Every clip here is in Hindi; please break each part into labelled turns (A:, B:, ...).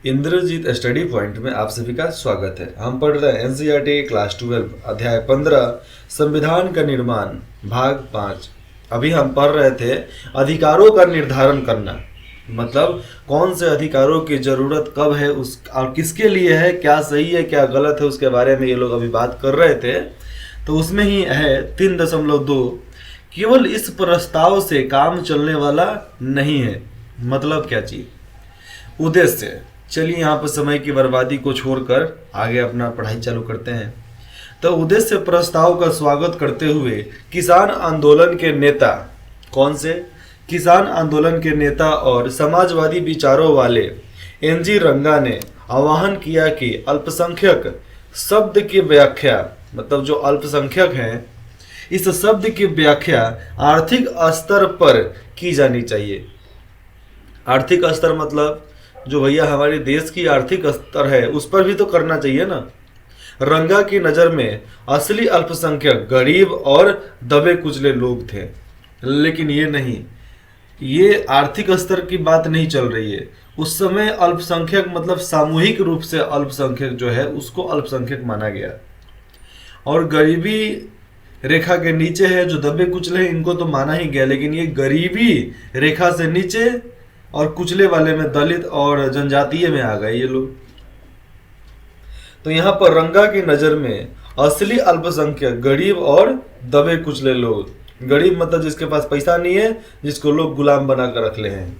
A: इंद्रजीत स्टडी पॉइंट में आप सभी का स्वागत है। हम पढ़ रहे हैं एनसीईआरटी क्लास 12 अध्याय 15 संविधान का निर्माण भाग 5। अभी हम पढ़ रहे थे अधिकारों का निर्धारण करना, मतलब कौन से अधिकारों की जरूरत कब है उस और किसके लिए है, क्या सही है क्या गलत है, उसके बारे में ये लोग अभी बात कर रहे थे। तो उसमें ही है 3.2 केवल इस प्रस्ताव से काम चलने वाला नहीं है। मतलब क्या चीज, उद्देश्य। चलिए यहाँ पर समय की बर्बादी को छोड़कर आगे अपना पढ़ाई चालू करते हैं। तो उद्देश्य प्रस्ताव का स्वागत करते हुए किसान आंदोलन के नेता, कौन से? किसान आंदोलन के नेता और समाजवादी विचारों वाले एनजी रंगा ने आह्वान किया कि अल्पसंख्यक शब्द की व्याख्या, मतलब जो अल्पसंख्यक हैं, इस शब्द की व्याख्या आर्थिक स्तर पर की जानी चाहिए। आर्थिक स्तर मतलब जो भैया हमारे देश की आर्थिक स्तर है उस पर भी तो करना चाहिए ना। रंगा की नज़र में असली अल्पसंख्यक गरीब और दबे कुचले लोग थे, लेकिन ये नहीं, ये आर्थिक स्तर की बात नहीं चल रही है। उस समय अल्पसंख्यक मतलब सामूहिक रूप से अल्पसंख्यक जो है उसको अल्पसंख्यक माना गया, और गरीबी रेखा के नीचे है जो दबे कुचले हैं इनको तो माना ही गया, लेकिन ये गरीबी रेखा से नीचे और कुचले वाले में दलित और जनजातीय में आ गए ये लोग। तो यहाँ पर रंगा की नज़र में असली अल्पसंख्यक गरीब और दबे कुचले लोग, गरीब मतलब जिसके पास पैसा नहीं है, जिसको लोग गुलाम बना कर रख ले हैं।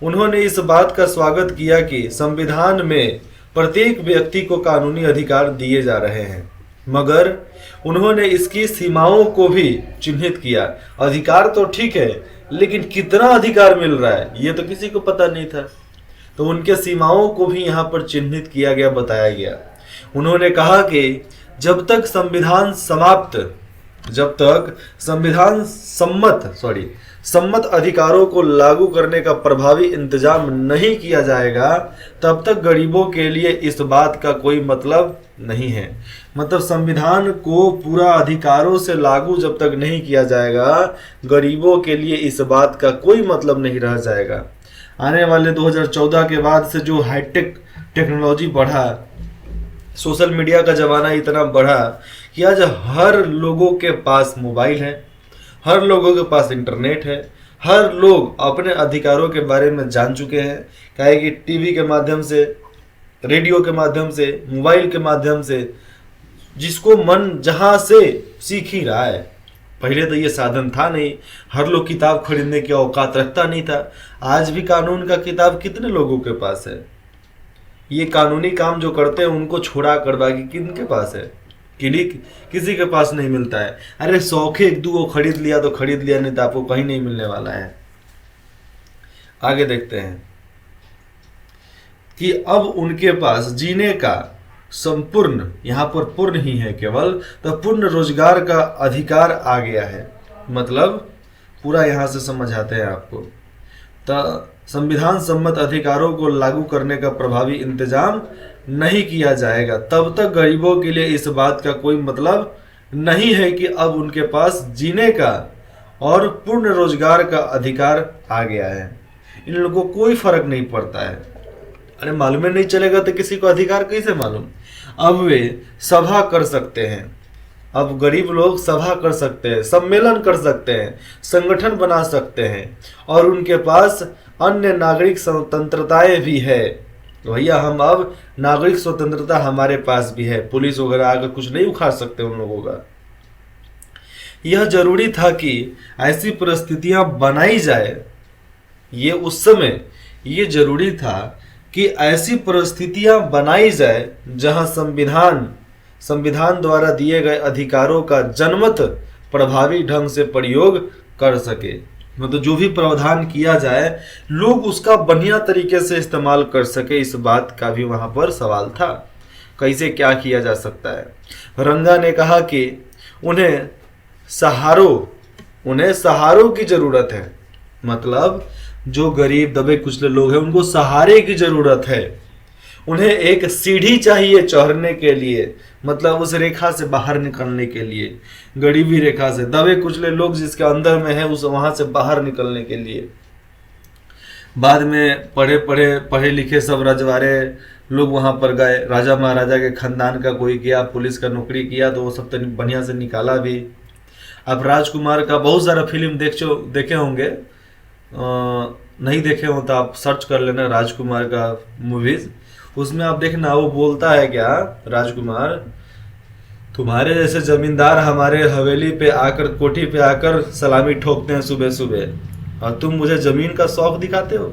A: उन्होंने इस बात का स्वागत किया कि संविधान में प्रत्येक व्यक्ति को कानूनी अधिकार दिए जा रहे हैं, मगर उन्होंने इसकी सीमाओं को भी चिन्हित किया। अधिकार तो ठीक है, लेकिन कितना अधिकार मिल रहा है ये तो किसी को पता नहीं था। तो उनके सीमाओं को भी यहाँ पर चिन्हित किया गया, बताया गया। उन्होंने कहा कि जब तक संविधान सम्मत अधिकारों को लागू करने का प्रभावी इंतजाम नहीं किया जाएगा, तब तक गरीबों के लिए इस बात का कोई मतलब नहीं है। मतलब संविधान को पूरा अधिकारों से लागू जब तक नहीं किया जाएगा, गरीबों के लिए इस बात का कोई मतलब नहीं रह जाएगा। आने वाले 2014 के बाद से जो हाईटेक टेक्नोलॉजी बढ़ा, सोशल मीडिया का ज़माना इतना बढ़ा कि आज हर लोगों के पास मोबाइल है, हर लोगों के पास इंटरनेट है, हर लोग अपने अधिकारों के बारे में जान चुके हैं। क्या कि टीवी के माध्यम से, रेडियो के माध्यम से, मोबाइल के माध्यम से, जिसको मन जहाँ से सीख ही रहा है। पहले तो ये साधन था नहीं, हर लोग किताब खरीदने की औकात रखता नहीं था। आज भी कानून का किताब कितने लोगों के पास है? ये कानूनी काम जो करते हैं उनको छोड़ा कर बाकी किनके पास है? किसी के पास नहीं मिलता है। अरे शौक एक दो खरीद लिया तो खरीद लिया, नहीं तो आपको कहीं नहीं मिलने वाला है। आगे देखते हैं कि अब उनके पास जीने का संपूर्ण, यहाँ पर पूर्ण ही है केवल, तो पूर्ण रोजगार का अधिकार आ गया है। मतलब पूरा यहाँ से समझ आते हैं आपको। तो संविधान सम्मत अधिकारों को लागू करने का प्रभावी इंतजाम नहीं किया जाएगा, तब तक गरीबों के लिए इस बात का कोई मतलब नहीं है कि अब उनके पास जीने का और पूर्ण रोजगार का अधिकार आ गया है। इन लोगों को कोई फर्क नहीं पड़ता है। अरे मालूम नहीं चलेगा तो किसी को अधिकार कैसे मालूम? अब वे सभा कर सकते हैं, अब गरीब लोग सभा कर सकते हैं, सम्मेलन कर सकते हैं, संगठन बना सकते हैं, और उनके पास अन्य नागरिक स्वतंत्रताएं भी है। तो भैया हम अब नागरिक स्वतंत्रता हमारे पास भी है, पुलिस वगैरह आकर कुछ नहीं उखाड़ सकते उन लोगों का। यह जरूरी था कि ऐसी परिस्थितियां बनाई जाए, ये उस समय ये जरूरी था कि ऐसी परिस्थितियां बनाई जाए जहां संविधान द्वारा दिए गए अधिकारों का जनमत प्रभावी ढंग से प्रयोग कर सके। मतलब जो भी प्रावधान किया जाए लोग उसका बढ़िया तरीके से इस्तेमाल कर सके, इस बात का भी वहां पर सवाल था। कैसे क्या किया जा सकता है? रंगा ने कहा कि उन्हें सहारों की जरूरत है। मतलब जो गरीब दबे कुचले लोग हैं उनको सहारे की जरूरत है। उन्हें एक सीढ़ी चाहिए चढ़ने के लिए, मतलब उस रेखा से बाहर निकलने के लिए, गरीबी रेखा से, दबे कुचले लोग जिसके अंदर में है उस वहां से बाहर निकलने के लिए। बाद में पढ़े लिखे सब रजवाड़े लोग वहाँ पर गए, राजा महाराजा के खानदान का कोई किया, पुलिस का नौकरी किया, तो वो सब तो बढ़िया से निकाला भी। अब राजकुमार का बहुत सारा फिल्म देखे होंगे, नहीं देखे हो तो आप सर्च कर लेना राजकुमार का मूवीज। उसमें आप देखना वो बोलता है क्या, राजकुमार, तुम्हारे जैसे जमींदार हमारे हवेली पे आकर, कोठी पे आकर सलामी ठोकते हैं सुबह सुबह, और तुम मुझे जमीन का शौक दिखाते हो।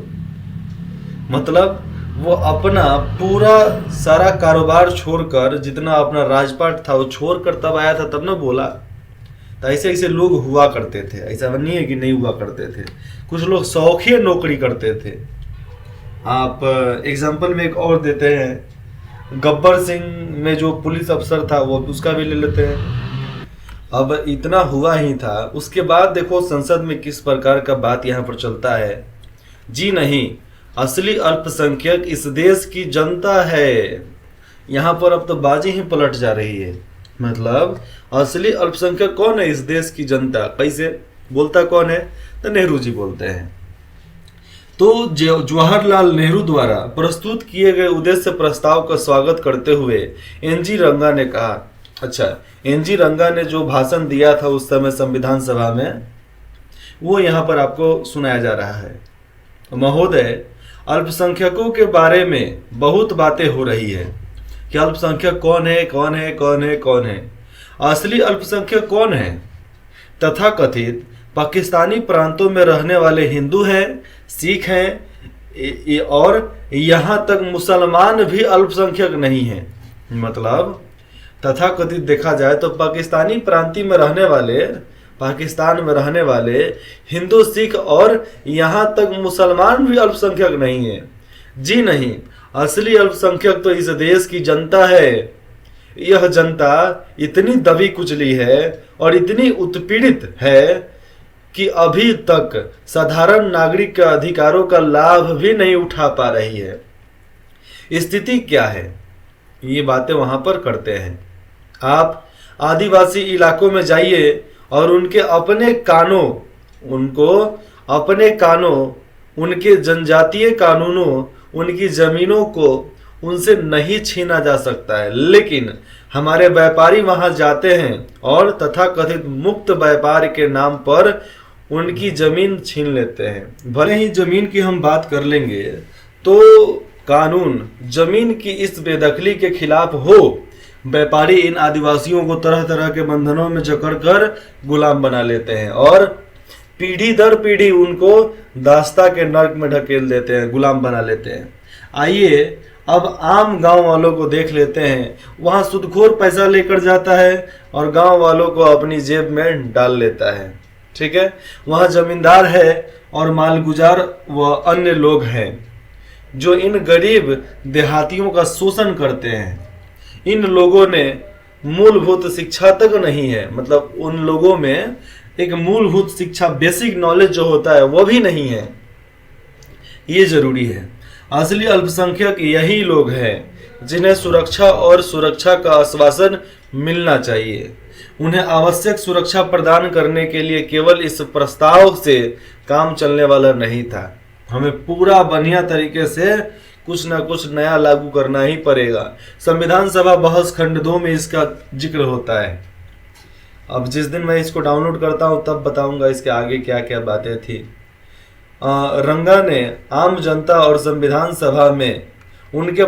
A: मतलब वो अपना पूरा सारा कारोबार छोड़कर, जितना अपना राजपाट था वो छोड़कर तब आया था, तब ना बोला। तो ऐसे ऐसे लोग हुआ करते थे, ऐसा नहीं है कि नहीं हुआ करते थे। कुछ लोग शौकिया नौकरी करते थे। आप एग्जाम्पल में एक और देते हैं, गब्बर सिंह में जो पुलिस अफसर था वो उसका भी ले लेते हैं। अब इतना हुआ ही था, उसके बाद देखो संसद में किस प्रकार का बात यहाँ पर चलता है। जी नहीं, असली अल्पसंख्यक इस देश की जनता है। यहाँ पर अब तो बाजी ही पलट जा रही है। मतलब असली अल्पसंख्यक कौन है? इस देश की जनता। कैसे बोलता कौन है? तो नेहरू जी बोलते हैं। तो जवाहरलाल नेहरू द्वारा प्रस्तुत किए गए उद्देश्य प्रस्ताव का स्वागत करते हुए एनजी रंगा ने कहा, अच्छा, एनजी रंगा ने जो भाषण दिया था उस समय संविधान सभा में, वो यहाँ पर आपको सुनाया जा रहा है। महोदय, अल्पसंख्यकों के बारे में बहुत बातें हो रही है कि अल्पसंख्यक कौन है, कौन है, कौन है, कौन है। असली अल्पसंख्यक कौन है? तथाकथित पाकिस्तानी प्रांतों में रहने वाले हिंदू हैं, सिख हैं, और यहाँ तक मुसलमान भी अल्पसंख्यक नहीं हैं। मतलब तथाकथित देखा जाए तो पाकिस्तानी प्रांतीय में रहने वाले, पाकिस्तान में रहने वाले हिंदू, सिख और यहाँ तक मुसलमान भी अल्पसंख्यक नहीं है। जी नहीं, असली अल्पसंख्यक तो इस देश की जनता है। यह जनता इतनी दबी कुचली है और इतनी उत्पीड़ित है कि अभी तक साधारण नागरिक के अधिकारों का लाभ भी नहीं उठा पा रही है। स्थिति क्या है? ये बातें वहां पर करते हैं। आप आदिवासी इलाकों में जाइए और उनके अपने कानों, उनके जनजातीय कानूनों, उनकी जमीनों को उनसे नहीं छीना जा सकता है। लेकिन हमारे व्यापारी वहां जाते हैं और तथाकथित मुक्त व्यापार के नाम पर उनकी जमीन छीन लेते हैं। भले ही जमीन की हम बात कर लेंगे तो कानून जमीन की इस बेदखली के खिलाफ हो। व्यापारी इन आदिवासियों को तरह तरह के बंधनों में जकड़कर गुलाम बना लेते हैं और पीढ़ी दर पीढ़ी उनको दास्ता के नर्क में ढकेल देते हैं, गुलाम बना लेते हैं। आइए अब आम गांव वालों को देख लेते हैं। वहां सुदखोर पैसा लेकर जाता है और गांव वालों को अपनी जेब में डाल लेता है। ठीक है, वहां जमींदार है और मालगुजार व अन्य लोग हैं जो इन गरीब देहातियों का शोषण करते हैं। इन लोगों ने मूलभूत शिक्षा तक नहीं है, मतलब उन लोगों में एक मूलभूत शिक्षा, बेसिक नॉलेज जो होता है वो भी नहीं है। ये जरूरी है। असली अल्पसंख्यक यही लोग हैं जिन्हें सुरक्षा और सुरक्षा का आश्वासन मिलना चाहिए। उन्हें आवश्यक सुरक्षा प्रदान करने के लिए केवल इस प्रस्ताव से काम चलने वाला नहीं था। हमें पूरा बढ़िया तरीके से कुछ ना कुछ नया लागू करना ही पड़ेगा। संविधान सभा बहस खंड 2 में इसका जिक्र होता है। अब जिस दिन मैं इसको डाउनलोड करता हूं तब बताऊंगा इसके आगे क्या क्या बातें थी। रंगा ने आम जनता और संविधान सभा में उनके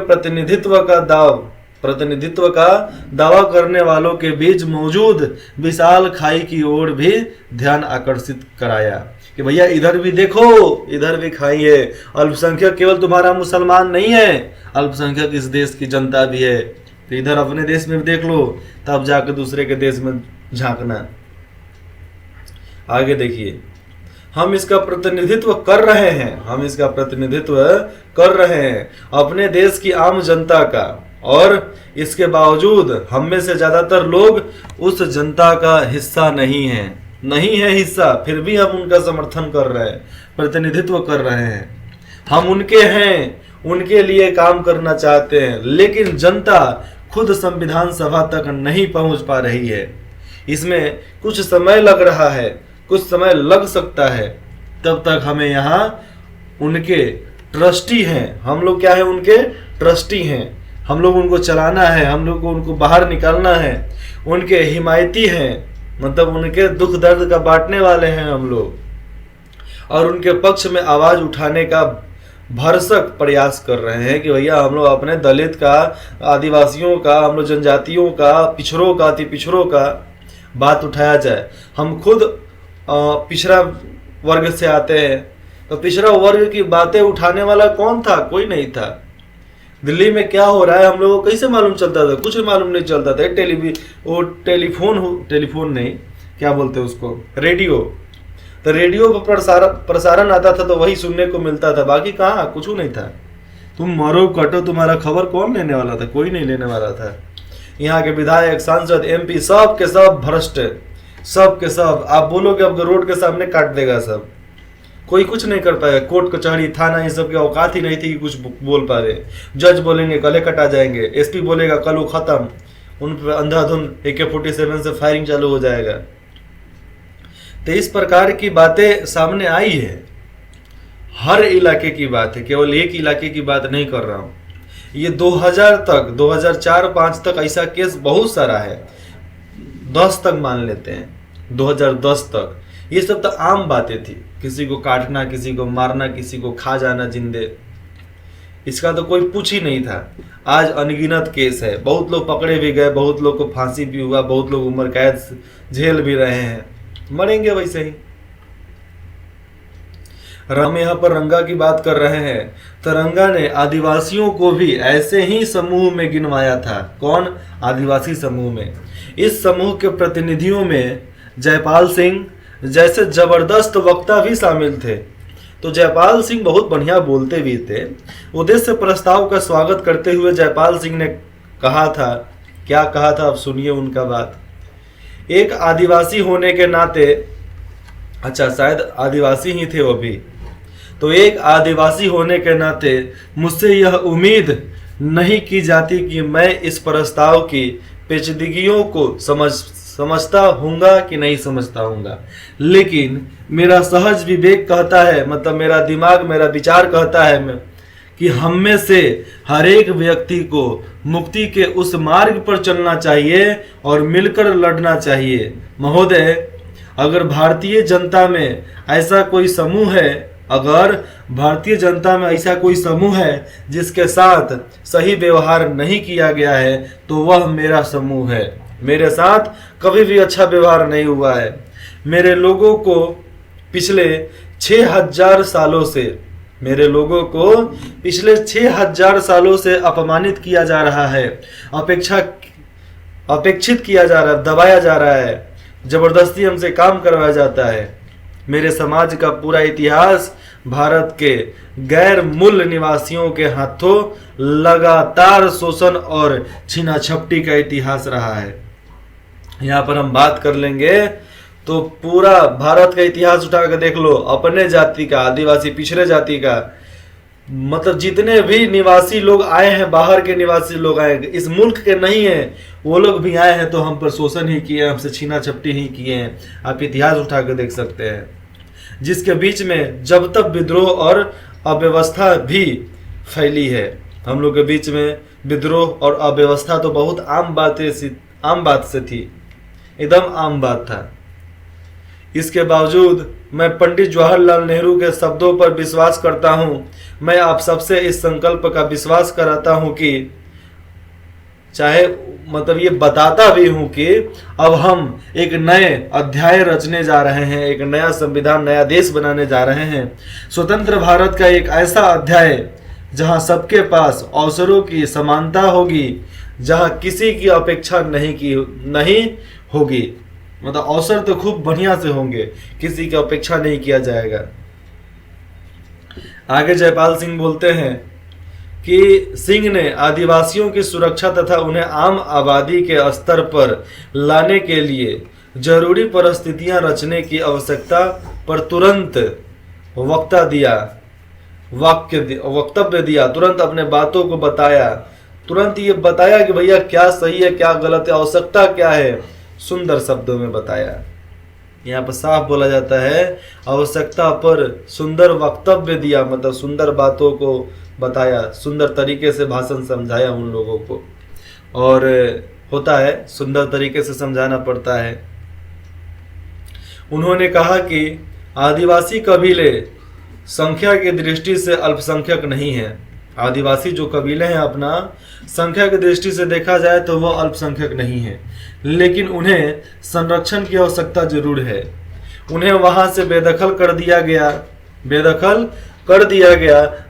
A: प्रतिनिधित्व का दावा करने वालों के बीच मौजूद विशाल खाई की ओर भी ध्यान आकर्षित कराया कि भैया इधर भी देखो, इधर भी खाई है। अल्पसंख्यक केवल तुम्हारा मुसलमान नहीं है, अल्पसंख्यक इस देश की जनता भी है। तो इधर अपने देश में देख लो, तब जाकर दूसरे के देश में झांकना। आगे देखिए, हम इसका प्रतिनिधित्व कर रहे हैं अपने देश की आम जनता का, और इसके बावजूद हम में से ज्यादातर लोग उस जनता का हिस्सा नहीं है हिस्सा, फिर भी हम उनका समर्थन कर रहे हैं, प्रतिनिधित्व कर रहे हैं। हम उनके हैं, उनके लिए काम करना चाहते हैं, लेकिन जनता खुद संविधान सभा तक नहीं पहुंच पा रही है। इसमें कुछ समय लग रहा है, कुछ समय लग सकता है। तब तक हमें यहाँ उनके ट्रस्टी हैं, हम लोग क्या है उनके ट्रस्टी हैं, हम लोग उनको चलाना है, हम लोग को उनको बाहर निकालना है, उनके हिमायती हैं, मतलब उनके दुख दर्द का बांटने वाले हैं हम लोग, और उनके पक्ष में आवाज उठाने का भरसक प्रयास कर रहे हैं कि भैया हम लोग अपने दलित का, आदिवासियों का, हम लोग जनजातियों का, पिछड़ों का, अति पिछड़ों का बात उठाया जाए। हम खुद पिछड़ा वर्ग से आते हैं, तो पिछड़ा वर्ग की बातें उठाने वाला कौन था? कोई नहीं था। दिल्ली में क्या हो रहा है हम लोगों को कैसे मालूम चलता था? कुछ मालूम नहीं चलता था। टेलीफोन नहीं, क्या बोलते उसको, रेडियो। तो रेडियो पर प्रसारण आता था तो वही सुनने को मिलता था, बाकी कहाँ, कुछ नहीं था। तुम मरो कटो, तुम्हारा खबर कौन लेने वाला था? कोई नहीं लेने वाला था। यहाँ के विधायक, सांसद, MP सब के सब भ्रष्ट, सब के सब। आप बोलोगे अब रोड के सामने काट देगा सब, कोई कुछ नहीं कर पाएगा। कोर्ट कचहरी थाना ये सब की औकात ही नहीं थी कि कुछ बोल पा रहे। जज बोलेंगे कल कटा जाएंगे, SP बोलेगा कल वो खत्म, उन पर अंधाधुंध AK-47 से फायरिंग चालू हो जाएगा। तो इस प्रकार की बातें सामने आई है। हर इलाके की बात है, केवल एक इलाके की बात नहीं कर रहा हूँ। ये 2000 तक, 2004-5 तक ऐसा केस बहुत सारा है, 10 तक मान लेते हैं, 2010 तक ये सब तो आम बातें थी। किसी को काटना, किसी को मारना, किसी को खा जाना जिंदे, इसका तो कोई पूछ ही नहीं था। आज अनगिनत केस है, बहुत लोग पकड़े भी गए, बहुत लोग को फांसी भी हुआ, बहुत लोग उम्र कैद झेल भी रहे हैं, मरेंगे वैसे ही। हम यहाँ पर रंगा की बात कर रहे हैं, तो रंगा ने आदिवासियों को भी ऐसे ही समूह में गिनवाया था। कौन? आदिवासी समूह में। इस समूह के प्रतिनिधियों में जयपाल सिंह जैसे जबरदस्त वक्ता भी शामिल थे। तो जयपाल सिंह बहुत बढ़िया बोलते भी थे। उद्देश्य प्रस्ताव का स्वागत करते हुए जयपाल सिंह ने कहा था, क्या कहा था, अब सुनिए उनका बात। एक आदिवासी होने के नाते, अच्छा शायद आदिवासी ही थे वो भी, तो एक आदिवासी होने के नाते मुझसे यह उम्मीद नहीं की जाती कि मैं इस प्रस्ताव की पेचीदगियों को समझता हूँगा कि नहीं समझता हूँगा, लेकिन मेरा सहज विवेक कहता है, मतलब मेरा दिमाग, मेरा विचार कहता है कि हम में से हर एक व्यक्ति को मुक्ति के उस मार्ग पर चलना चाहिए और मिलकर लड़ना चाहिए। महोदय, अगर भारतीय जनता में ऐसा कोई समूह है, अगर भारतीय जनता में ऐसा कोई समूह है जिसके साथ सही व्यवहार नहीं किया गया है, तो वह मेरा समूह है। मेरे साथ कभी भी अच्छा व्यवहार नहीं हुआ है। मेरे लोगों को पिछले 6000 सालों से, मेरे लोगों को पिछले 6000 सालों से अपमानित किया जा रहा है, अपेक्षित किया जा रहा है, दबाया जा रहा है, जबरदस्ती हमसे काम करवाया जाता है। मेरे समाज का पूरा इतिहास भारत के गैर मूल निवासियों के हाथों लगातार शोषण और छीना झपटी का इतिहास रहा है। यहाँ पर हम बात कर लेंगे तो पूरा भारत का इतिहास उठा कर देख लो, अपने जाति का, आदिवासी पिछड़े जाति का, मतलब जितने भी निवासी लोग आए हैं, बाहर के निवासी लोग आए, इस मुल्क के नहीं हैं, वो लोग भी आए हैं तो हम पर शोषण ही किए, हमसे छीना झपटी ही किए हैं। आप इतिहास उठा कर देख सकते हैं, जिसके बीच में जब तक विद्रोह और अव्यवस्था भी फैली है। हम लोग के बीच में विद्रोह और अव्यवस्था तो बहुत आम बात से थी, एकदम आम बात था। इसके बावजूद मैं पंडित जवाहरलाल नेहरू के शब्दों पर विश्वास करता हूं। मैं आप सबसे इस संकल्प का विश्वास कराता हूं कि चाहे, मतलब ये बताता भी हूं कि अब हम एक नए अध्याय रचने जा रहे हैं, एक नया संविधान, नया देश बनाने जा रहे हैं। स्वतंत्र भारत का एक ऐसा अध्याय जहां सबके पास अवसरों की समानता होगी, जहां किसी की अपेक्षा नहीं होगी, मतलब अवसर तो खूब बढ़िया से होंगे, किसी की अपेक्षा नहीं किया जाएगा। आगे जयपाल सिंह बोलते हैं कि सिंह ने आदिवासियों की सुरक्षा तथा उन्हें आम आबादी के स्तर पर लाने के लिए जरूरी परिस्थितियां रचने की आवश्यकता पर तुरंत वक्तव्य दिया, तुरंत अपने बातों को बताया, तुरंत ये बताया कि भैया क्या सही है, क्या गलत है, आवश्यकता क्या है, सुंदर शब्दों में बताया। यहाँ पर साफ बोला जाता है, आवश्यकता पर सुंदर वक्तव्य दिया, मतलब सुंदर बातों को बताया, सुंदर तरीके से भाषण समझाया उन लोगों को। और होता है सुंदर तरीके से समझाना पड़ता है। उन्होंने कहा कि आदिवासी कबीले संख्या की दृष्टि से अल्पसंख्यक नहीं है। आदिवासी जो कबीले हैं अपना, संख्या की दृष्टि से देखा जाए तो वह अल्पसंख्यक नहीं है, लेकिन उन्हें संरक्षण की आवश्यकता जरूर है। उन्हें वहां से बेदखल कर दिया गया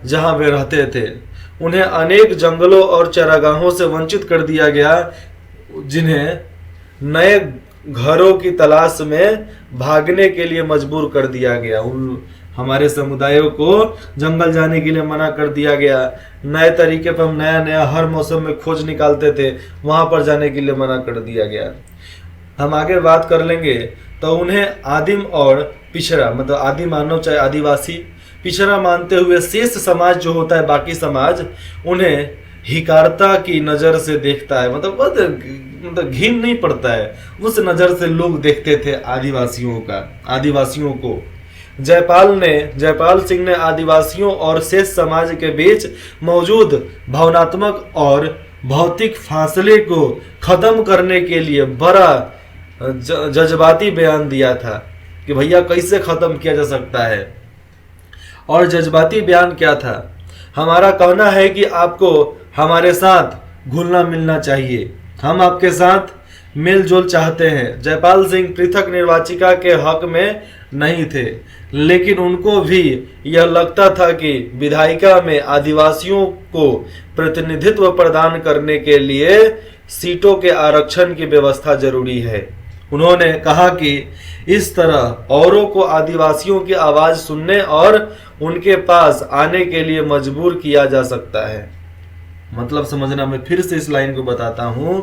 A: जहां वे रहते थे। उन्हें अनेक जंगलों और चरागाहों से वंचित कर दिया गया, जिन्हें नए घरों की तलाश में भागने के लिए मजबूर कर दिया गया। उन हमारे समुदायों को जंगल जाने के लिए मना कर दिया गया। नए तरीके पर हम नया हर मौसम में खोज निकालते थे, वहां पर जाने के लिए मना कर दिया गया। हम आगे बात कर लेंगे। तो उन्हें आदिम और पिछड़ा, मतलब आदि मानव चाहे आदिवासी, पिछड़ा मानते हुए शेष समाज जो होता है, बाकी समाज, उन्हें हिकारता की नज़र से देखता है। मतलब घिन नहीं पड़ता है, उस नज़र से लोग देखते थे आदिवासियों को। जयपाल सिंह ने आदिवासियों और शेष समाज के बीच मौजूद भावनात्मक और भौतिक फासले को खत्म करने के लिए बड़ा जज्बाती बयान दिया था कि भैया कैसे खत्म किया जा सकता है। और जज्बाती बयान क्या था? हमारा कहना है कि आपको हमारे साथ घुलना मिलना चाहिए, हम आपके साथ मेलजोल चाहते हैं। जयपाल सिंह पृथक निर्वाचिका के हक में नहीं थे, लेकिन उनको भी यह लगता था कि विधायिका में आदिवासियों को प्रतिनिधित्व प्रदान करने के लिए सीटों के आरक्षण की व्यवस्था जरूरी है। उन्होंने कहा कि इस तरह औरों को आदिवासियों की आवाज सुनने और उनके पास आने के लिए मजबूर किया जा सकता है। मतलब समझना, मैं फिर से इस लाइन को बताता हूं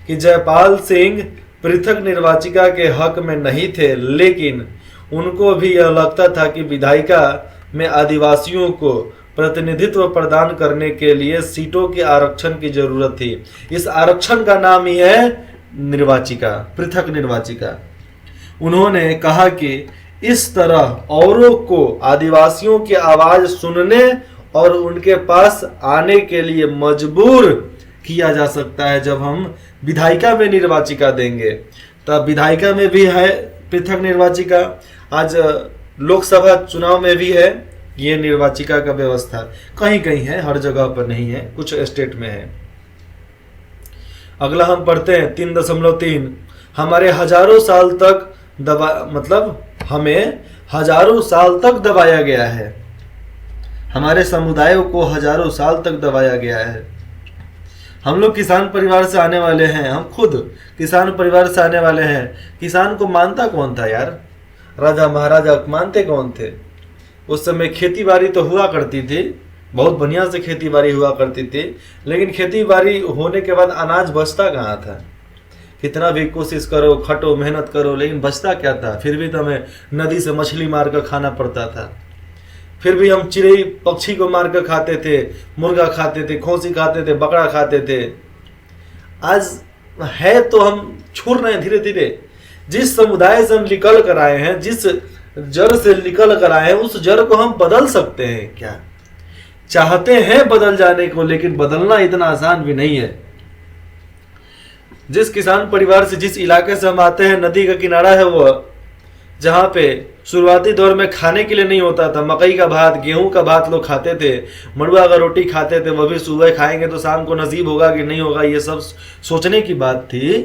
A: कि जयपाल सिंह पृथक निर्वाचिका के हक में नहीं थे, लेकिन उनको भी यह लगता था कि विधायिका में आदिवासियों को प्रतिनिधित्व प्रदान करने के लिए सीटों के आरक्षण की जरूरत थी। इस आरक्षण का नाम ही है निर्वाचिका, पृथक निर्वाचिका। उन्होंने कहा कि इस तरह औरों को आदिवासियों की आवाज सुनने और उनके पास आने के लिए मजबूर किया जा सकता है। जब हम विधायिका में निर्वाचिका देंगे, तब विधायिका में भी है पृथक निर्वाचिका, आज लोकसभा चुनाव में भी है ये निर्वाचिका का व्यवस्था। कहीं कहीं है, हर जगह पर नहीं है, कुछ स्टेट में है। अगला हम पढ़ते हैं 3.3। हमें हजारों साल तक दबाया गया है। हमारे समुदायों को हजारों साल तक दबाया गया है। हम लोग किसान परिवार से आने वाले हैं, हम खुद किसान परिवार से आने वाले हैं। किसान को मानता कौन था यार? राजा महाराजा मानते कौन थे? उस समय खेती बाड़ी तो हुआ करती थी, बहुत बढ़िया से खेती बाड़ी हुआ करती थी, लेकिन खेती बाड़ी होने के बाद अनाज बचता कहाँ था? कितना भी कोशिश करो, खटो, मेहनत करो, लेकिन बचता क्या था? फिर भी तो हमें नदी से मछली मार कर खाना पड़ता था। फिर भी हम चिड़ै पक्षी को मार कर खाते थे, मुर्गा खाते थे, खौसी खाते थे, बकरा खाते थे। आज है तो हम छोड़ रहे हैं धीरे धीरे। जिस समुदाय से हम निकल कर आए हैं, जिस जड़ से निकल कर आए हैं, उस जड़ को हम बदल सकते हैं क्या? चाहते हैं बदल जाने को, लेकिन बदलना इतना आसान भी नहीं है। जिस किसान परिवार से, जिस इलाके से हम आते हैं, नदी का किनारा है वो, जहाँ पे शुरुआती दौर में खाने के लिए नहीं होता था। मकई का भात, गेहूं का भात लोग खाते थे, मड़ुआ का रोटी खाते थे, वो भी सुबह खाएंगे तो शाम को नसीब होगा कि नहीं होगा, ये सब सोचने की बात थी।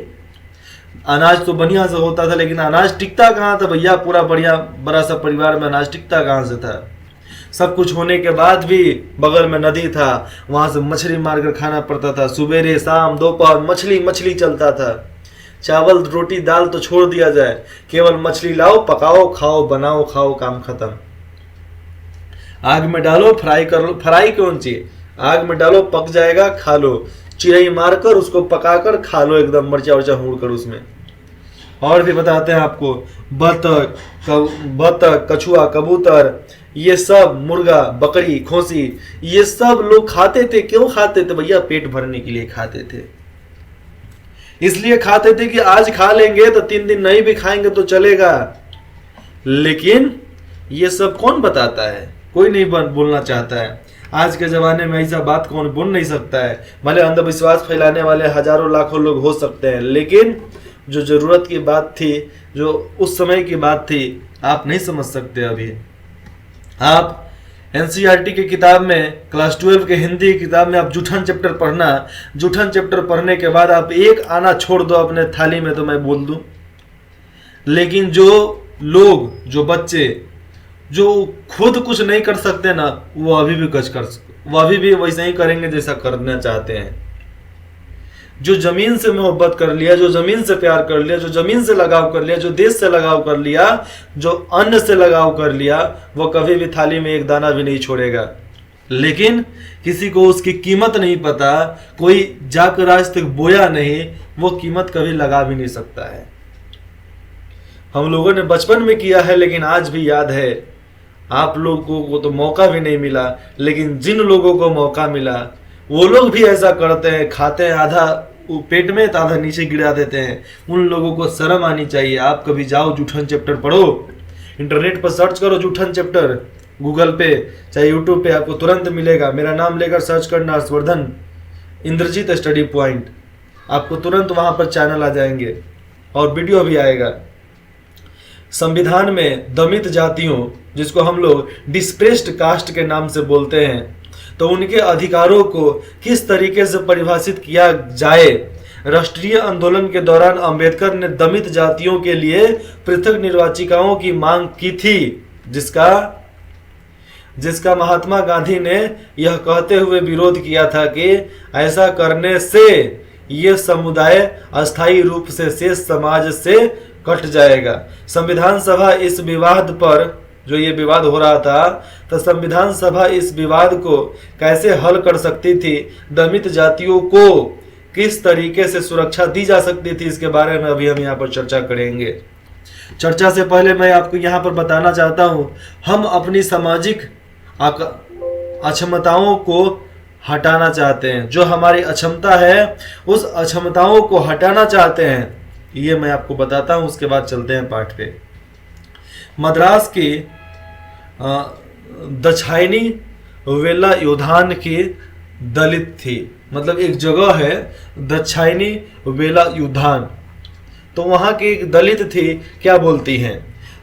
A: अनाज तो बढ़िया से होता था, लेकिन अनाज टिकता कहाँ था भैया? पूरा बढ़िया बड़ा सा परिवार में अनाज टिकता कहाँ से था? सब कुछ होने के बाद भी बगल में नदी था, वहां से मछली मारकर खाना पड़ता था। सुबेरे शाम दोपहर मछली चलता था। चावल रोटी दाल तो छोड़ दिया जाए, केवल मछली लाओ, पकाओ, खाओ, बनाओ, खाओ, काम खत्म। आग में डालो, फ्राई कर लो। फ्राई कौन चीज? आग में डालो, पक जाएगा, खा लो। चिड़ई मारकर उसको पकाकर खा लो, एकदम मर्चा वर्चा हूड़ कर उसमें। और भी बताते हैं आपको, बतख, कछुआ, कबूतर, ये सब, मुर्गा, बकरी, खौसी, ये सब लोग खाते थे। क्यों खाते थे भैया? पेट भरने के लिए खाते थे। इसलिए खाते थे कि आज खा लेंगे तो 3 दिन नहीं भी खाएंगे तो चलेगा। लेकिन ये सब कौन बताता है? कोई नहीं बोलना चाहता है। आज के जमाने में ऐसा बात कौन बोल नहीं सकता है। भले अंधविश्वास फैलाने वाले हजारों लाखों लोग हो सकते हैं, लेकिन जो जरूरत की बात थी, जो उस समय की बात थी, आप नहीं समझ सकते। अभी आप एनसीईआरटी की किताब में, क्लास 12 के हिंदी की किताब में आप जूठन चैप्टर पढ़ना, जूठन चैप्टर पढ़ने के बाद आप एक आना छोड़ दो अपने थाली में तो मैं बोल दूं। लेकिन जो लोग, जो बच्चे जो खुद कुछ नहीं कर सकते ना, वो अभी भी वैसे ही करेंगे जैसा करना चाहते हैं। जो जमीन से मोहब्बत कर लिया, जो जमीन से प्यार कर लिया, जो जमीन से लगाव कर लिया, जो देश से लगाव कर लिया, जो अन्न से लगाव कर लिया, वो कभी भी थाली में एक दाना भी नहीं छोड़ेगा। लेकिन किसी को उसकी कीमत नहीं पता, कोई जाकर आज तक बोया नहीं, वो कीमत कभी लगा भी नहीं सकता है। हम लोगों ने बचपन में किया है, लेकिन आज भी याद है। आप लोगों को तो मौका भी नहीं मिला, लेकिन जिन लोगों को मौका मिला वो लोग भी ऐसा करते हैं, खाते हैं आधा पेट में तो आधा नीचे गिरा देते हैं। उन लोगों को शर्म आनी चाहिए। आप कभी जाओ जूठन चैप्टर पढ़ो, इंटरनेट पर सर्च करो जूठन चैप्टर, गूगल पे चाहे यूट्यूब पे आपको तुरंत मिलेगा। मेरा नाम लेकर सर्च करना, हर्षवर्धन इंद्रजीत स्टडी पॉइंट, आपको तुरंत वहां पर चैनल आ जाएंगे और वीडियो भी आएगा। संविधान में दमित जातियों, जिसको हम लोग डिस्प्रेस्ड कास्ट के नाम से बोलते हैं, तो उनके अधिकारों को किस तरीके से परिभाषित किया जाए। राष्ट्रीय आंदोलन के दौरान अंबेडकर ने दमित जातियों के लिए पृथक निर्वाचिकाओं की मांग की थी, जिसका महात्मा गांधी ने यह कहते हुए विरोध किया था कि ऐसा करने से यह समुदाय अस्थायी रूप से शेष समाज से कट जाएगा। संविधान सभा इस विवाद पर, जो ये विवाद हो रहा था, तो संविधान सभा इस विवाद को कैसे हल कर सकती थी, दमित जातियों को किस तरीके से सुरक्षा दी जा सकती थी, इसके बारे में अभी हम यहाँ पर चर्चा करेंगे। चर्चा से पहले मैं आपको यहाँ पर बताना चाहता हूँ, हम अपनी सामाजिक अक्षमताओं को हटाना चाहते हैं। जो हमारी अक्षमता है, उस अक्षमताओं को हटाना चाहते हैं, ये मैं आपको बताता हूँ। उसके बाद चलते हैं पाठ पे। मद्रास की दक्षिणी वेलायुधान की दलित थी, मतलब एक जगह है दक्षिणी वेलायुधान, तो वहाँ की एक दलित थी। क्या बोलती हैं?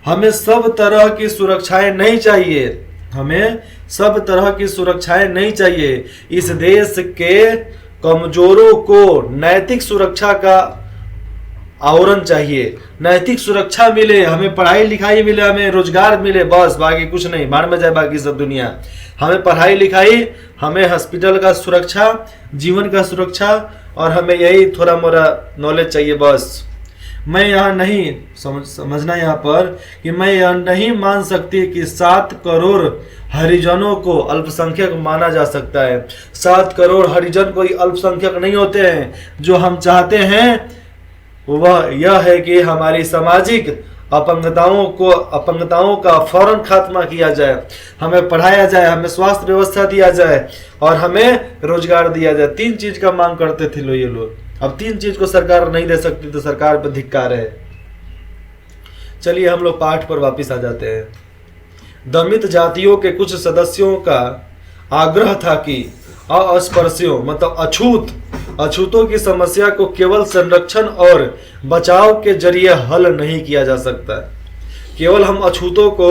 A: हमें सब तरह की सुरक्षाएं नहीं चाहिए, हमें सब तरह की सुरक्षाएं नहीं चाहिए। इस देश के कमजोरों को नैतिक सुरक्षा का आवरण चाहिए। नैतिक सुरक्षा मिले, हमें पढ़ाई लिखाई मिले, हमें रोजगार मिले, बस, बाकी कुछ नहीं, बाढ़ में जाए बाकी सब दुनिया। हमें पढ़ाई लिखाई, हमें हॉस्पिटल का सुरक्षा, जीवन का सुरक्षा, और हमें यही थोड़ा मोड़ा नॉलेज चाहिए, बस। मैं यहाँ नहीं समझना यहाँ पर कि मैं यह नहीं मान सकती कि 7 करोड़ हरिजनों को अल्पसंख्यक माना जा सकता है। 7 करोड़ हरिजन कोई अल्पसंख्यक नहीं होते हैं। जो हम चाहते हैं वह यह है कि हमारी सामाजिक अपंगताओं का फौरन खात्मा किया जाए, हमें पढ़ाया जाए, हमें स्वास्थ्य व्यवस्था दिया जाए और हमें रोजगार दिया जाए। 3 चीज का मांग करते थे ये लोग। अब 3 चीज को सरकार नहीं दे सकती तो सरकार पर धिक्कार है। चलिए हम लोग पाठ पर वापस आ जाते हैं। दमित जातियों के कुछ सदस्यों का आग्रह था कि अस्पृश्यों, मतलब अछूतों की समस्या को केवल संरक्षण और बचाव के जरिए हल नहीं किया जा सकता। केवल हम अछूतों को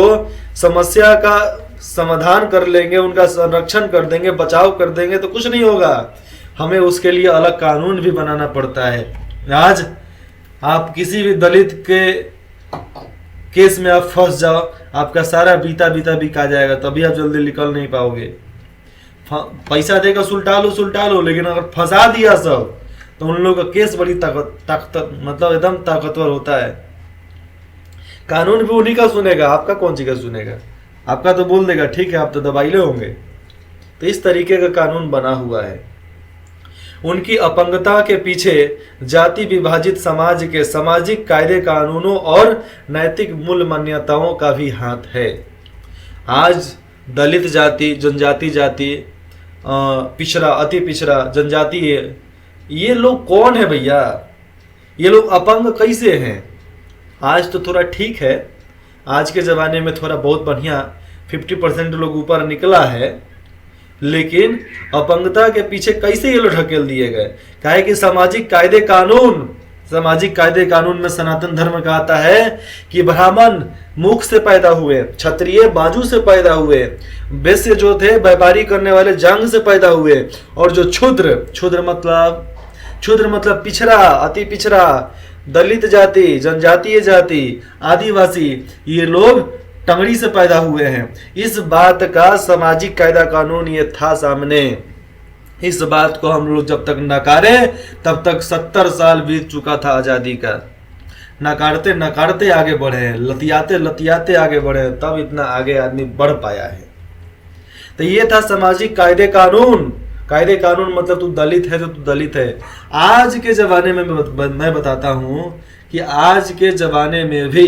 A: समस्या का समाधान कर लेंगे, उनका संरक्षण कर देंगे, बचाव कर देंगे तो कुछ नहीं होगा। हमें उसके लिए अलग कानून भी बनाना पड़ता है। आज आप किसी भी दलित के केस में आप फंस जाओ, आपका सारा बीता बिका जाएगा, तभी आप जल्दी निकल नहीं पाओगे। पैसा देकर सुलटा लो, लेकिन अगर फंसा दिया सब तो उन लोगों का केस बड़ी मतलब एकदम ताकतवर होता है। कानून भी उन्हीं का सुनेगा, आपका कौन सी का सुनेगा? आपका तो बोल देगा ठीक है आप तो दबाइले होंगे। तो इस तरीके का कानून बना हुआ है। उनकी अपंगता के पीछे जाति विभाजित समाज के सामाजिक कायदे कानूनों और नैतिक मूल्य मान्यताओं का भी हाथ है। आज दलित जाति, जनजाति जाति, पिछड़ा, अति पिछड़ा, जनजाति, ये लोग कौन है भैया? ये लोग अपंग कैसे हैं? आज तो थोड़ा ठीक है, आज के ज़माने में थोड़ा बहुत बढ़िया 50% लोग ऊपर निकला है, लेकिन अपंगता के पीछे कैसे ये लोग ढकेल दिए गए? काहे कि सामाजिक कायदे कानून में सनातन धर्म का आता है कि ब्राह्मण मुख से पैदा हुए, क्षत्रिय बाजू से पैदा हुए, वैश्य जो थे व्यापारी करने वाले जांग से पैदा हुए, और जो क्षुद्र मतलब पिछड़ा, अति पिछड़ा, दलित जाति, जनजातीय जाति, आदिवासी, ये लोग टंगड़ी से पैदा हुए हैं। इस बात का सामाजिक कायदा कानून ये था सामने। इस बात को हम लोग जब तक नकारे तब तक 70 साल बीत चुका था आजादी का। नकारते नकारते आगे बढ़े, लतियाते आगे बढ़े, तब इतना आगे आदमी बढ़ पाया है। तो ये था सामाजिक कायदे कानून मतलब तू दलित है तो तू दलित है। आज के जमाने में मैं बताता हूं कि आज के जमाने में भी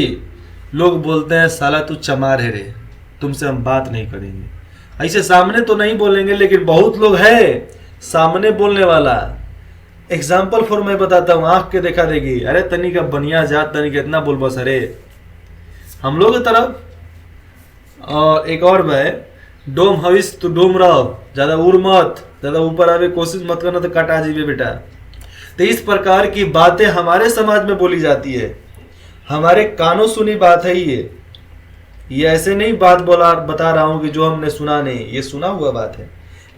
A: लोग बोलते हैं साला तू चमार है रे, तुमसे हम बात नहीं करेंगे। ऐसे सामने तो नहीं बोलेंगे, लेकिन बहुत लोग है सामने बोलने वाला। एग्जाम्पल फॉर मैं बताता हूँ, आंख के देखा देगी, अरे तनी का बनिया जात, तनी का इतना बोल बस, अरे हम लोग की तरफ। और एक और है, डोम हविस तो डोम रहो, ज्यादा उड़ मत, ज्यादा ऊपर आवे कोशिश मत करना तो कटा जीवे बेटा। तो इस प्रकार की बातें हमारे समाज में बोली जाती है, हमारे कानों सुनी बात है ये ऐसे नहीं बात बता रहा हूं कि जो हमने सुना नहीं, ये सुना हुआ बात है।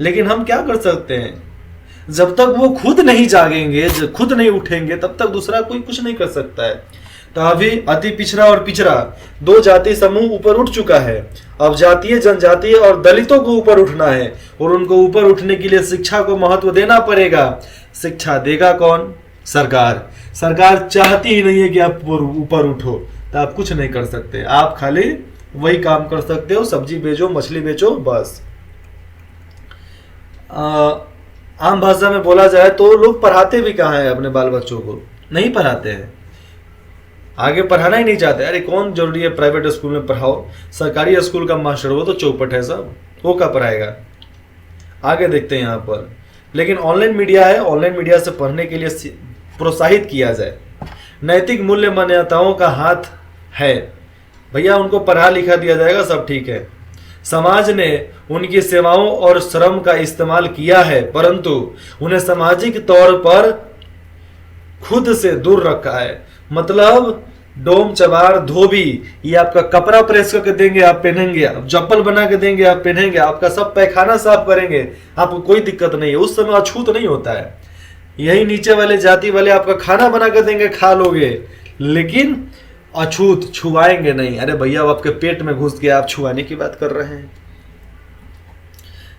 A: लेकिन हम क्या कर सकते हैं? जब तक वो खुद नहीं जागेंगे, जब खुद नहीं उठेंगे, तब तक दूसरा कोई कुछ नहीं कर सकता है। तो अभी अति पिछड़ा और पिछड़ा दो जाति समूह ऊपर उठ चुका है। अब जातीय, जनजातीय और दलितों को ऊपर उठना है, और उनको ऊपर उठने के लिए शिक्षा को महत्व देना पड़ेगा। शिक्षा देगा कौन? सरकार चाहती ही नहीं है कि आप ऊपर उठो, तो आप कुछ नहीं कर सकते। आप खाली वही काम कर सकते हो, सब्जी बेचो, मछली बेचो, बस। आम भाषा में बोला जाए तो लोग पढ़ाते भी कहाँ है अपने बाल बच्चों को? नहीं पढ़ाते हैं, आगे पढ़ाना ही नहीं चाहते। अरे कौन जरूरी है प्राइवेट स्कूल में पढ़ाओ, सरकारी स्कूल का मास्टर वो तो चौपट है सब, वो क्या पढ़ाएगा? आगे देखते हैं यहाँ पर। लेकिन ऑनलाइन मीडिया है, ऑनलाइन मीडिया से पढ़ने के लिए प्रोत्साहित किया जाए। नैतिक मूल्य मान्यताओं का हाथ है भैया, उनको पढ़ा लिखा दिया जाएगा, सब ठीक है। समाज ने उनकी सेवाओं और श्रम का इस्तेमाल किया है, परंतु उन्हें सामाजिक तौर पर खुद से दूर रखा है। मतलब डोम, चमार, धोबी, ये आपका कपड़ा प्रेस करके देंगे, आप पहनेंगे, आप चप्पल बना के देंगे, आप पहनेंगे, आपका सब पैखाना साफ करेंगे, आपको कोई दिक्कत नहीं है। उस समय अछूत नहीं होता है। यही नीचे वाले जाति वाले आपका खाना बना के देंगे, खा लोगे, लेकिन अछूत छुआएंगे नहीं। अरे भैया आपके पेट में घुस गया, आप छुआने की बात कर रहे हैं।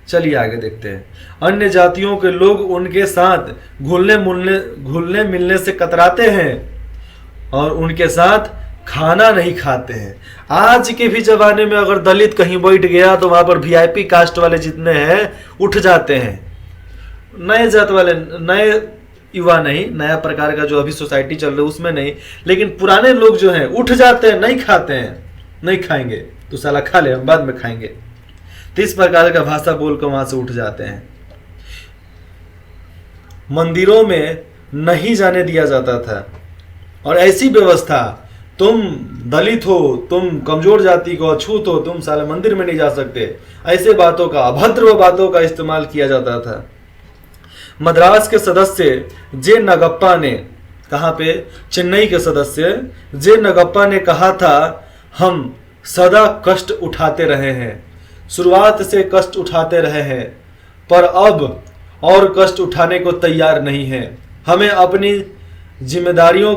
A: चलिए आगे देखते हैं। अन्य जातियों के लोग उनके साथ घुलने मिलने से कतराते हैं और उनके साथ खाना नहीं खाते हैं। आज के भी जमाने में अगर दलित कहीं बैठ गया तो वहां पर वीआईपी कास्ट वाले जितने हैं उठ जाते हैं। नए जात वाले, नए युवा नहीं, नया प्रकार का जो अभी सोसाइटी चल रही है उसमें नहीं, लेकिन पुराने लोग जो हैं उठ जाते हैं, नहीं खाते हैं। नहीं खाएंगे तो साला खा ले, हम बाद में खाएंगे। तो इस प्रकार का भाषा बोलकर वहां से उठ जाते हैं। मंदिरों में नहीं जाने दिया जाता था, और ऐसी व्यवस्था, तुम दलित हो, तुम कमजोर जाति को अछूत हो, तुम साले मंदिर में नहीं जा सकते, ऐसे बातों का, अभद्र बातों का इस्तेमाल किया जाता था। मद्रास के सदस्य जे नगप्पा ने, कहाँ पे? चेन्नई के सदस्य जे नगप्पा ने कहा था, हम सदा कष्ट उठाते रहे हैं, शुरुआत से कष्ट उठाते रहे हैं, पर अब और कष्ट उठाने को तैयार नहीं है। हमें अपनी जिम्मेदारियों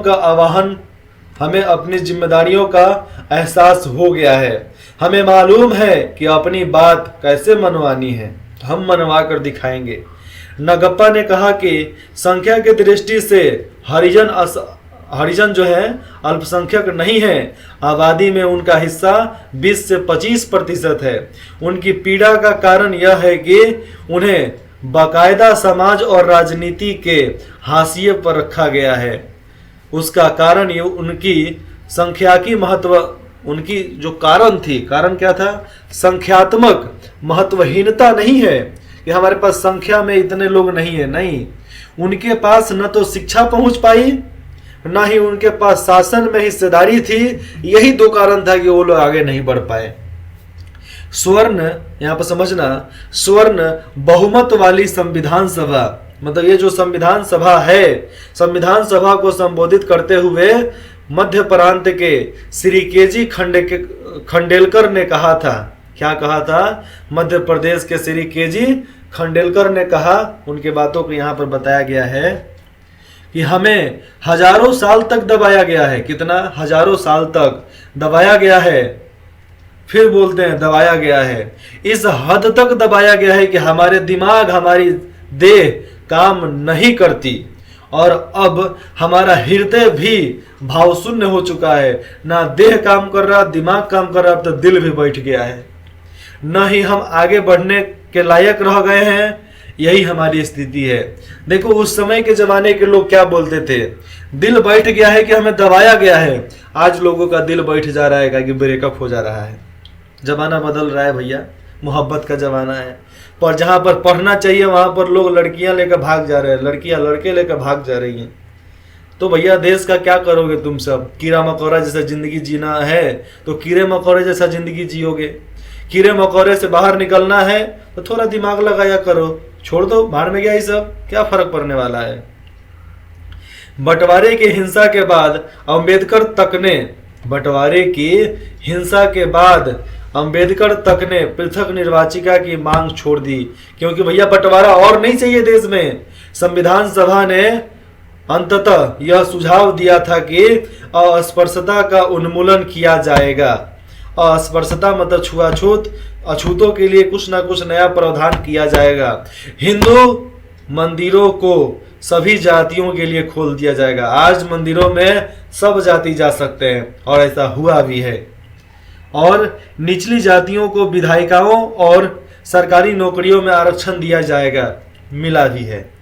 A: का एहसास हो गया है। हमें मालूम है कि अपनी बात कैसे मनवानी है, हम मनवा कर दिखाएंगे। नगप्पा ने कहा कि संख्या की दृष्टि से हरिजन जो है अल्पसंख्यक नहीं है। आबादी में उनका हिस्सा 20 से 25% है। उनकी पीड़ा का कारण यह है कि उन्हें बाकायदा समाज और राजनीति के हाशिए पर रखा गया है। उसका कारण ये उनकी संख्याकी महत्व, उनकी जो कारण थी, कारण क्या था? संख्यात्मक महत्वहीनता नहीं है कि हमारे पास संख्या में इतने लोग नहीं है, नहीं, उनके पास न तो शिक्षा पहुंच पाई, ना ही उनके पास शासन में हिस्सेदारी थी। यही दो कारण था कि वो लोग आगे नहीं बढ़ पाए। स्वर्ण, यहां पर समझना, स्वर्ण बहुमत वाली संविधान सभा, मतलब ये जो संविधान सभा है, संविधान सभा को संबोधित करते हुए मध्य प्रांत के श्री केजी खंडेलकर ने कहा था। क्या कहा था? मध्य प्रदेश के श्री केजी खंडेलकर ने कहा, उनके बातों को यहाँ पर बताया गया है कि हमें हजारों साल तक दबाया गया है। कितना? हजारों साल तक दबाया गया है। फिर बोलते हैं दबाया गया है, इस हद तक दबाया गया है कि हमारे दिमाग, हमारी देह काम नहीं करती, और अब हमारा हृदय भी भावशून्य हो चुका है। ना देह काम कर रहा, दिमाग काम कर रहा, अब तो दिल भी बैठ गया है। न ही हम आगे बढ़ने के लायक रह गए हैं। यही हमारी स्थिति है। देखो उस समय के जमाने के लोग क्या बोलते थे, दिल बैठ गया है कि हमें दबाया गया है। आज लोगों का दिल बैठ जा रहा है कि ब्रेकअप हो जा रहा है। जमाना बदल रहा है भैया, मोहब्बत का जमाना है। पर जहां पर पढ़ना चाहिए वहां पर लोग लड़कियां लेकर भाग जा रहे हैं, लड़कियां लड़के लेकर भाग जा रही हैं। तो भैया देश का क्या करोगे तुम सब? कीड़ा मकोड़ा जैसा जिंदगी जीना है तो कीड़े मकोड़े जैसा जिंदगी जियोगे। कीड़े मकोड़े से बाहर निकलना है तो थोड़ा दिमाग लगाया करो। छोड़ दो, भाड़ में गया ये सब, क्या फर्क पड़ने वाला है। बंटवारे की हिंसा के बाद अंबेडकर तक ने पृथक निर्वाचिका की मांग छोड़ दी, क्योंकि भैया बंटवारा और नहीं चाहिए देश में। संविधान सभा ने अंततः यह सुझाव दिया था कि अस्पृश्यता का उन्मूलन किया जाएगा। अस्पृश्यता मतलब छुआछूत, अछूतों के लिए कुछ ना कुछ नया प्रावधान किया जाएगा। हिंदू मंदिरों को सभी जातियों के लिए खोल दिया जाएगा। आज मंदिरों में सब जाति जा सकते हैं और ऐसा हुआ भी है। और निचली जातियों को विधायिकाओं और सरकारी नौकरियों में आरक्षण दिया जाएगा, मिला भी है।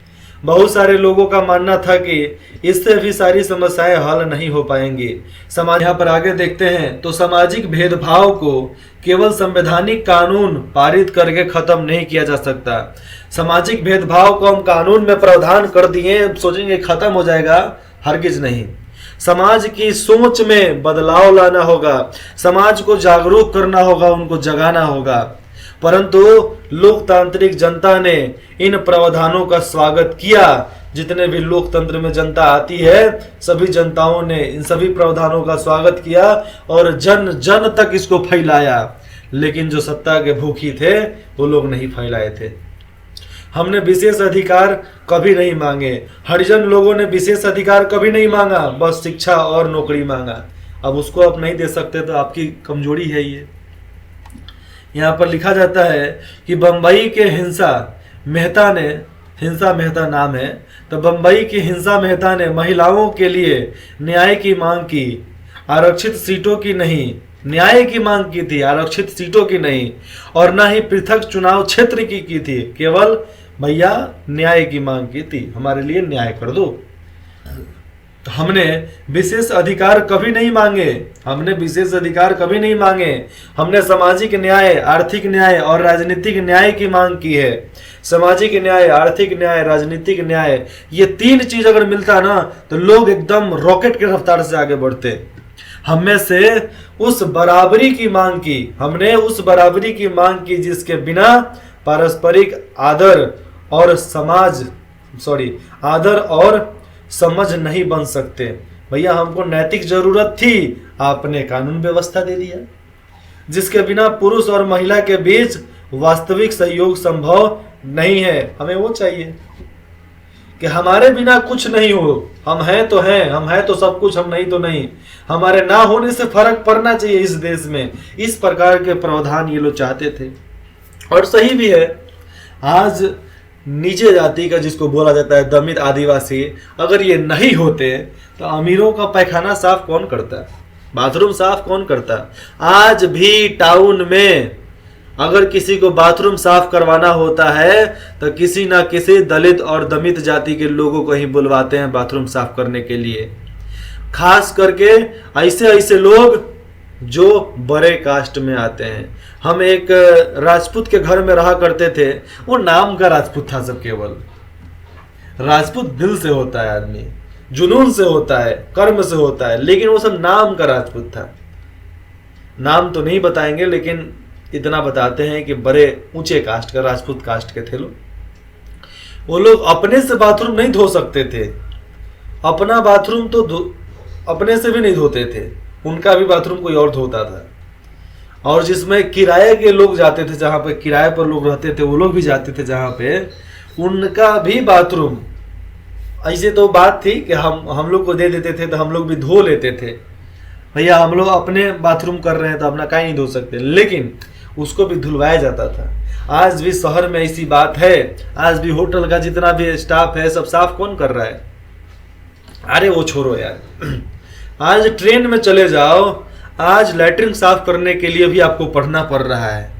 A: बहुत सारे लोगों का मानना था कि इससे भी सारी समस्याएं हल नहीं हो पाएंगी। समाज, यहाँ पर आगे देखते हैं तो सामाजिक भेदभाव को केवल संवैधानिक कानून पारित करके खत्म नहीं किया जा सकता। सामाजिक भेदभाव को हम कानून में प्रावधान कर दिए, सोचेंगे खत्म हो जाएगा, हरगिज नहीं। समाज की सोच में बदलाव लाना होगा, समाज को जागरूक करना होगा, उनको जगाना होगा। परंतु लोकतांत्रिक जनता ने इन प्रावधानों का स्वागत किया। जितने भी लोकतंत्र में जनता आती है, सभी जनताओं ने इन सभी प्रावधानों का स्वागत किया और जन जन तक इसको फैलाया। लेकिन जो सत्ता के भूखी थे वो लोग नहीं फैलाए थे। हमने विशेष अधिकार कभी नहीं मांगे, हरिजन लोगों ने विशेष अधिकार कभी नहीं मांगा, बस शिक्षा और नौकरी मांगा। अब उसको आप नहीं दे सकते तो आपकी कमजोरी है ये। यहाँ पर लिखा जाता है कि बम्बई के हिंसा मेहता नाम है, तो बम्बई की हिंसा मेहता ने महिलाओं के लिए न्याय की मांग की, आरक्षित सीटों की नहीं। न्याय की मांग की थी, आरक्षित सीटों की नहीं, और ना ही पृथक चुनाव क्षेत्र की थी। केवल भैया न्याय की मांग की थी, हमारे लिए न्याय कर दो। तो हमने विशेष अधिकार कभी नहीं मांगे, हमने सामाजिक न्याय, आर्थिक न्याय और राजनीतिक न्याय की मांग की है। सामाजिक न्याय, आर्थिक न्याय, राजनीतिक न्याय, ये तीन चीज अगर मिलता ना तो लोग एकदम रॉकेट के रफ्तार से आगे बढ़ते। हमने से उस बराबरी की मांग की, जिसके बिना पारस्परिक आदर और समझ नहीं बन सकते। भैया हमको नैतिक जरूरत थी, आपने कानून व्यवस्था दे दिया। जिसके बिना पुरुष और महिला के बीच वास्तविक सहयोग संभव नहीं है, हमें वो चाहिए कि हमारे बिना कुछ नहीं हो। हम हैं तो हैं, हम हैं तो सब कुछ, हम नहीं तो नहीं। हमारे ना होने से फर्क पड़ना चाहिए इस देश में। इस प्रकार के प्रावधान ये लोग चाहते थे और सही भी है। आज नीचे जाति का जिसको बोला जाता है दलित आदिवासी, अगर ये नहीं होते तो अमीरों का पैखाना साफ कौन करता, बाथरूम साफ कौन करता। आज भी टाउन में अगर किसी को बाथरूम साफ करवाना होता है तो किसी ना किसी दलित और दमित जाति के लोगों को ही बुलवाते हैं बाथरूम साफ करने के लिए। खास करके ऐसे लोग जो बड़े कास्ट में आते हैं। हम एक राजपूत के घर में रहा करते थे, वो नाम का राजपूत था सब, केवल राजपूत दिल से होता है आदमी। जुनून से होता है, कर्म से होता है, लेकिन वो सब नाम का राजपूत था। नाम तो नहीं बताएंगे, लेकिन इतना बताते हैं कि बड़े ऊंचे कास्ट का, राजपूत कास्ट के थे लोग। वो लोग अपने से बाथरूम नहीं धो सकते थे, अपना बाथरूम तो अपने से भी नहीं धोते थे, उनका भी बाथरूम कोई और धोता था। और जिसमें किराए के लोग जाते थे, जहाँ पे किराए पर लोग रहते थे, वो लोग भी जाते थे जहाँ पे, उनका भी बाथरूम, ऐसे तो बात थी कि हम लोग को दे देते थे तो हम लोग भी धो लेते थे, भैया हम लोग अपने बाथरूम कर रहे हैं तो अपना काहे नहीं धो सकते, लेकिन उसको भी धुलवाया जाता था। आज भी शहर में ऐसी बात है, आज भी होटल का जितना भी स्टाफ है सब साफ कौन कर रहा है? अरे वो छोड़ो यार, आज ट्रेन में चले जाओ, आज लैट्रिन साफ करने के लिए भी आपको पढ़ना पड़ रहा है।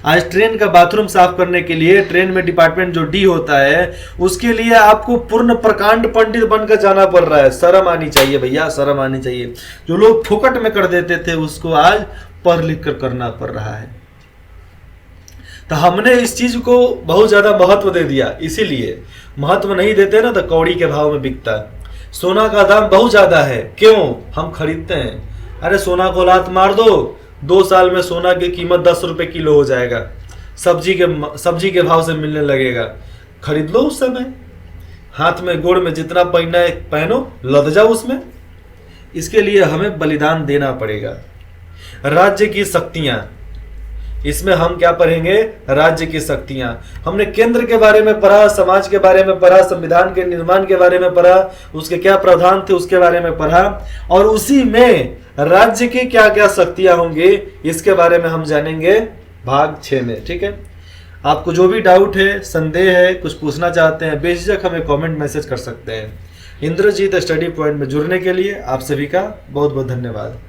A: आज ट्रेन का बाथरूम साफ करने के लिए ट्रेन में डिपार्टमेंट जो डी होता है, उसके लिए आपको पूर्ण प्रकांड पंडित बनकर जाना पड़ रहा है। शर्म आनी चाहिए भैया, शर्म आनी चाहिए। जो लोग फुकट में कर देते थे उसको आज पढ़ लिख कर करना पड़ रहा है। तो हमने इस चीज को बहुत ज्यादा महत्व दे दिया, इसीलिए महत्व नहीं देते ना तो कौड़ी के भाव में बिकता है। सोना का दाम बहुत ज्यादा है, क्यों? हम खरीदते हैं। अरे सोना को लात मार दो, 2 साल में सोना की कीमत 10 रुपए किलो हो जाएगा, सब्जी के भाव से मिलने लगेगा, खरीद लो उस समय। हाथ में गोड़ में जितना पहनना है पहनो, लद जाओ उसमें। इसके लिए हमें बलिदान देना पड़ेगा। राज्य की शक्तियां, इसमें हम क्या पढ़ेंगे? राज्य की शक्तियां। हमने केंद्र के बारे में पढ़ा, समाज के बारे में पढ़ा, संविधान के निर्माण के बारे में पढ़ा, उसके क्या प्रावधान थे उसके बारे में पढ़ा, और उसी में राज्य की क्या क्या शक्तियां होंगी इसके बारे में हम जानेंगे भाग 6 में। ठीक है, आपको जो भी डाउट है, संदेह है, कुछ पूछना चाहते हैं, बेझिझक हमें कमेंट मैसेज कर सकते हैं। इंद्रजीत स्टडी पॉइंट में जुड़ने के लिए आप सभी का बहुत बहुत धन्यवाद।